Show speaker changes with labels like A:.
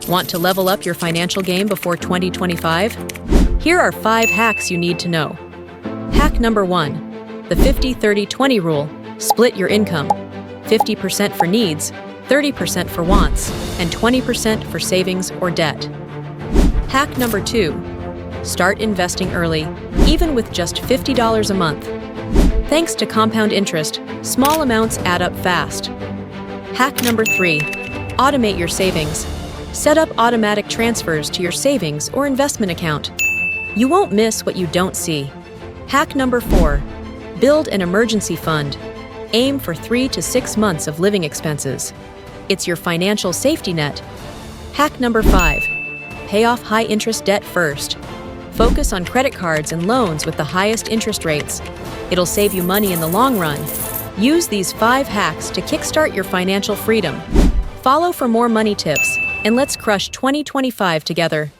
A: Want to level up your financial game before 2025? Here are 5 hacks you need to know. Hack number 1. The 50-30-20 rule. Split your income. 50% for needs, 30% for wants, and 20% for savings or debt. Hack number 2. Start investing early, even with just $50 a month. Thanks to compound interest, small amounts add up fast. Hack number 3. Automate your savings. Set up automatic transfers to your savings or investment account. You won't miss what you don't see. Hack number 4. Build an emergency fund. Aim for 3 to 6 months of living expenses. It's your financial safety net. Hack number 5. Pay off high-interest debt first. Focus on credit cards and loans with the highest interest rates. It'll save you money in the long run. Use these 5 hacks to kickstart your financial freedom. Follow for more money tips, and let's crush 2025 together.